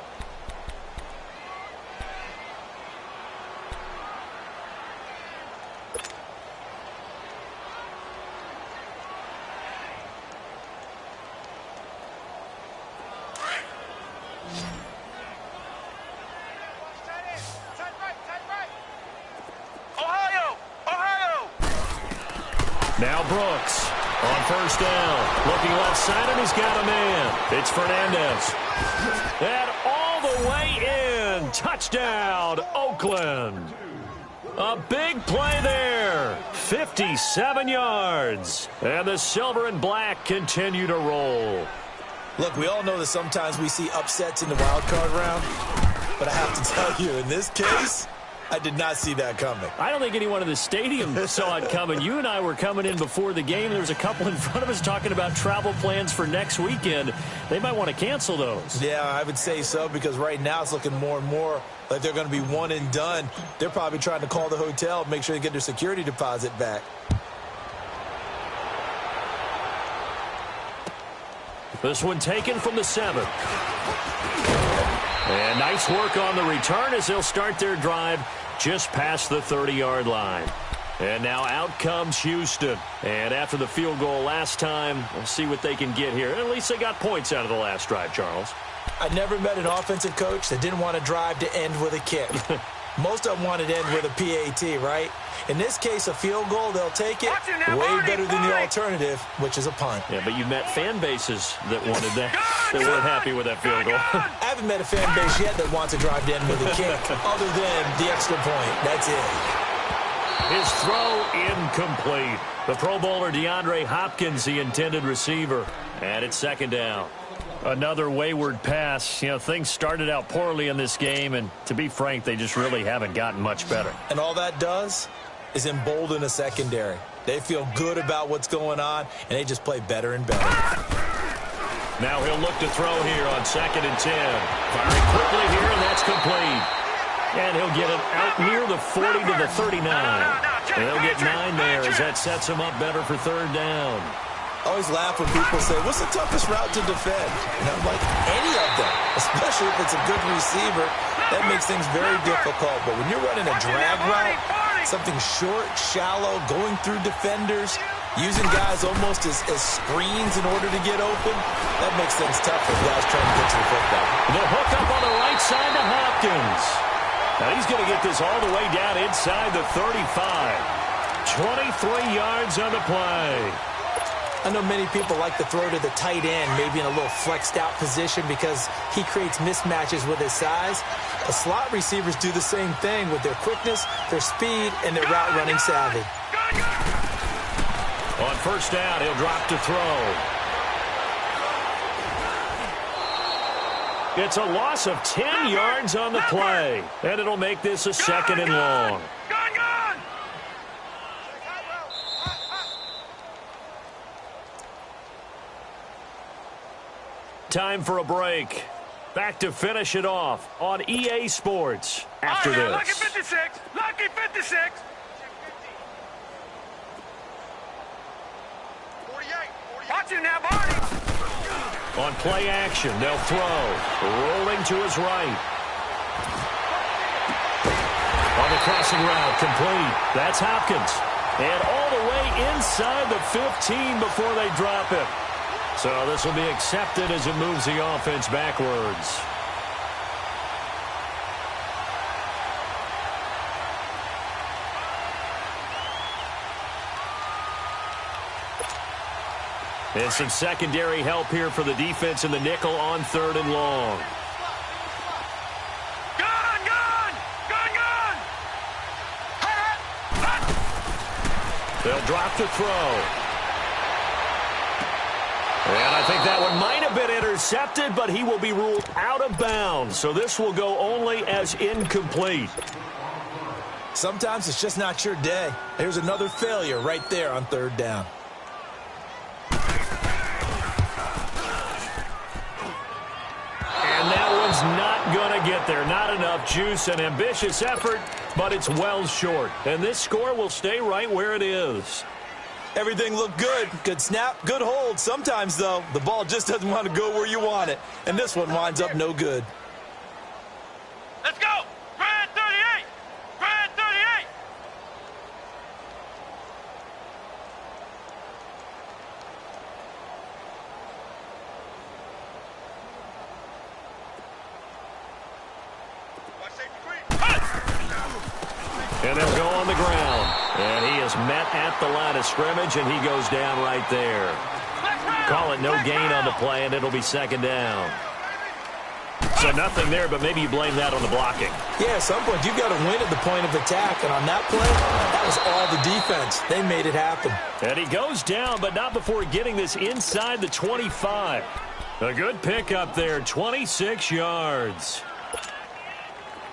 Now Brooks on first down. Looking left side, and he's got a man. It's Fernandez. And all the way in. Touchdown, Oakland. A big play there. 57 yards. And the silver and black continue to roll. Look, we all know that sometimes we see upsets in the wild card round. But I have to tell you, in this case, I did not see that coming. I don't think anyone in the stadium saw it coming. You and I were coming in before the game. There was a couple in front of us talking about travel plans for next weekend. They might want to cancel those. Yeah, I would say so, because right now it's looking more and more like they're going to be one and done. They're probably trying to call the hotel, make sure they get their security deposit back. This one taken from the 7. And nice work on the return as they'll start their drive just past the 30-yard line. And now out comes Houston. And after the field goal last time, we'll see what they can get here. At least they got points out of the last drive, Charles. I never met an offensive coach that didn't want to drive to end with a kick. Most of them wanted to end with a PAT, right? In this case, a field goal, they'll take it way better than the alternative, which is a punt. Yeah, but you met fan bases that wanted that, that weren't happy with that field goal. I haven't met a fan base yet that wants to drive to end with a kick, other than the extra point. That's it. His throw incomplete. The Pro Bowler DeAndre Hopkins, the intended receiver. And it's second down. Another wayward pass. You know, things started out poorly in this game, and to be frank, they just really haven't gotten much better. And all that does is embolden a secondary. They feel good about what's going on, and they just play better and better. Now he'll look to throw here on 2nd and 10. Firing quickly here, and that's complete. And he'll get it out near the 40 to the 39. And they'll get 9 there as that sets him up better for third down. I always laugh when people say, what's the toughest route to defend? And I'm like, any of them, especially if it's a good receiver. That makes things very difficult. But when you're running a drag route, something short, shallow, going through defenders, using guys almost as screens in order to get open, that makes things tough for guys trying to get to the football. The hook up on the right side to Hopkins. Now he's going to get this all the way down inside the 35. 23 yards on the play. I know many people like to throw to the tight end, maybe in a little flexed out position because he creates mismatches with his size. The slot receivers do the same thing with their quickness, their speed, and their route running savvy. On first down, he'll drop to throw. It's a loss of 10 yards on the play, and it'll make this a 2nd and long. Time for a break. Back to finish it off on EA Sports after this. Lucky 56! Lucky 56! 48! Watch it now, Barney! On play action, they'll throw. Rolling to his right. On the crossing route, complete. That's Hopkins. And all the way inside the 15 before they drop it. So this will be accepted as it moves the offense backwards. And some secondary help here for the defense in the nickel on 3rd and long. drop to throw. And I think that one might have been intercepted, but he will be ruled out of bounds. So this will go only as incomplete. Sometimes it's just not your day. There's another failure right there on third down. And that one's not going to get there. Not enough juice. An ambitious effort, but it's well short. And this score will stay right where it is. Everything looked good. Good snap, good hold. Sometimes, though, the ball just doesn't want to go where you want it. And this one winds up no good. Let's go! Grand 38! Grand 38! Watch safety green. And they'll go on the ground. And he is met at the line of scrimmage, and he goes down right there. Call it no gain on the play, and it'll be second down. So nothing there, but maybe you blame that on the blocking. Yeah, at some point, you've got to win at the point of attack. And on that play, that was all the defense. They made it happen. And he goes down, but not before getting this inside the 25. A good pickup there, 26 yards.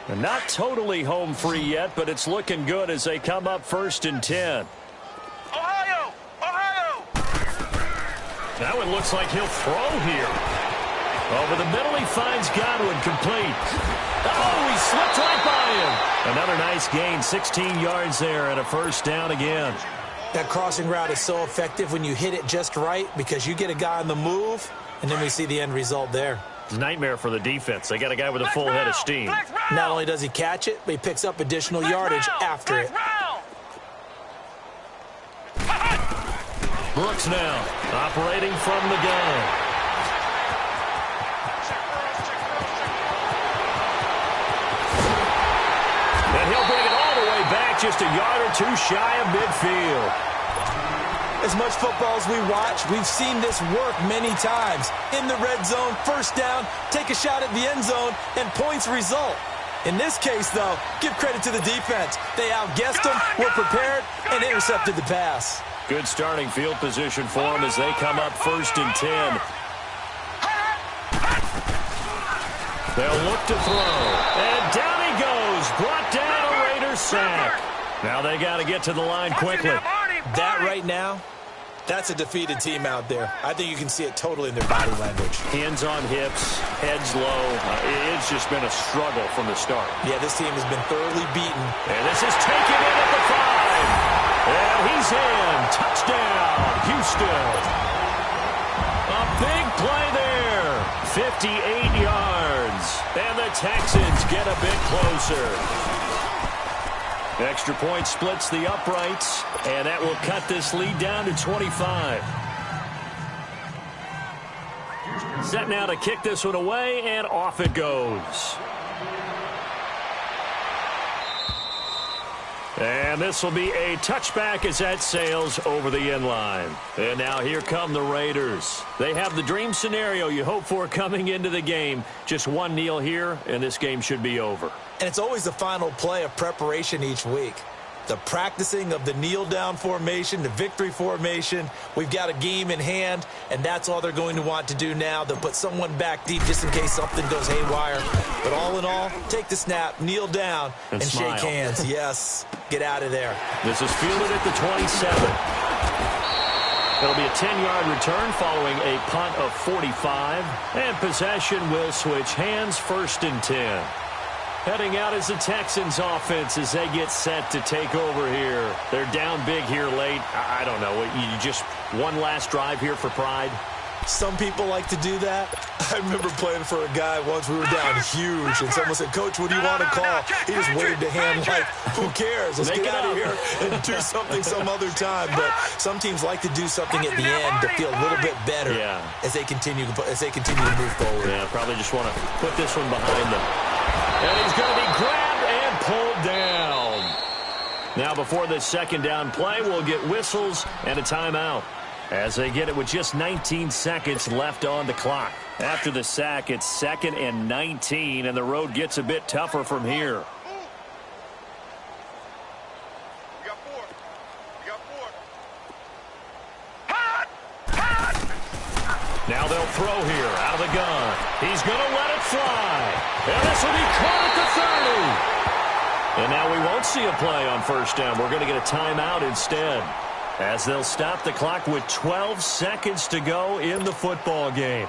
And not totally home free yet, but it's looking good as they come up 1st and 10. Ohio! Ohio! That one looks like he'll throw here. Over the middle, he finds Godwin complete. Oh, he slipped right by him. Another nice gain, 16 yards there and a first down again. That crossing route is so effective when you hit it just right because you get a guy on the move, and then we see the end result there. Nightmare for the defense. They got a guy with a full head of steam. Not only does he catch it, but he picks up additional yardage after it. Brooks now operating from the gun. And he'll bring it all the way back, just a yard or two shy of midfield. As much football as we watch, we've seen this work many times. In the red zone, first down, take a shot at the end zone, and points result. In this case, though, give credit to the defense. They outguessed them, were prepared, and intercepted the pass. Good starting field position for them as they come up 1st and 10. They'll look to throw. And down he goes. Brought down a Raiders sack. Now they got to get to the line quickly. That right now, that's a defeated team out there. I think you can see it totally in their body language. Hands on hips, heads low. It's just been a struggle from the start. Yeah, this team has been thoroughly beaten. And this is taken in at the 5. And he's in. Touchdown, Houston. A big play there. 58 yards. And the Texans get a bit closer. Extra point splits the uprights, and that will cut this lead down to 25. Set now to kick this one away, and off it goes. And this will be a touchback as that sails over the end line. And now here come the Raiders. They have the dream scenario you hope for coming into the game. Just one kneel here, and this game should be over. And it's always the final play of preparation each week. The practicing of the kneel-down formation, the victory formation. We've got a game in hand, and that's all they're going to want to do now. They'll put someone back deep just in case something goes haywire. But all in all, take the snap, kneel down, and shake hands. Yes, get out of there. This is fielded at the 27. It'll be a 10-yard return following a punt of 45. And possession will switch hands, 1st and 10. Heading out is the Texans offense as they get set to take over here. They're down big here late. I don't know. You just one last drive here for pride? Some people like to do that. I remember playing for a guy once. We were down huge, and someone said, "Coach, what do you want to call?" He just waved a hand like, "Who cares? Let's get out of here and do something some other time." But some teams like to do something at the end to feel a little bit better as they continue to move forward. Yeah, probably just want to put this one behind them. And he's going to be grabbed and pulled down. Now, before this second down play, we'll get whistles and a timeout as they get it with just 19 seconds left on the clock. After the sack, it's 2nd and 19, and the road gets a bit tougher from here. You got 4. You got 4. throw here out of the gun. He's going to let it fly. And this will be caught at the 30. And now we won't see a play on first down. We're going to get a timeout instead, as they'll stop the clock with 12 seconds to go in the football game.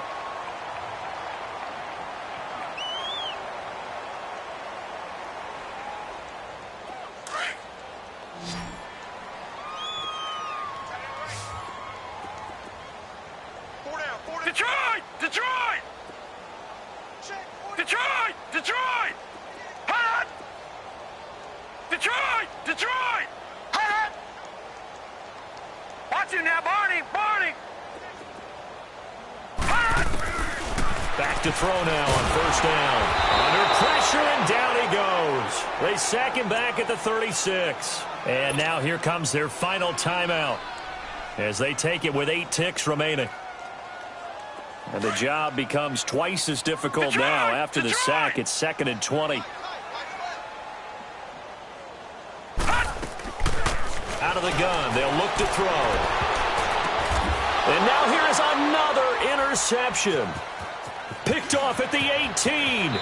Detroit! Detroit! Detroit! Detroit! Hot! Detroit! Detroit! Hot! Watch him now, Barney! Barney! Hot! Back to throw now on first down. Under pressure, and down he goes. They sack him back at the 36. And now here comes their final timeout, as they take it with 8 ticks remaining. And the job becomes twice as difficult now after the sack. It's 2nd and 20. Out of the gun, they'll look to throw. And now here is another interception. Picked off at the 18.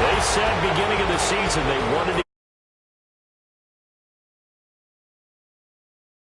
They said beginning of the season they wanted to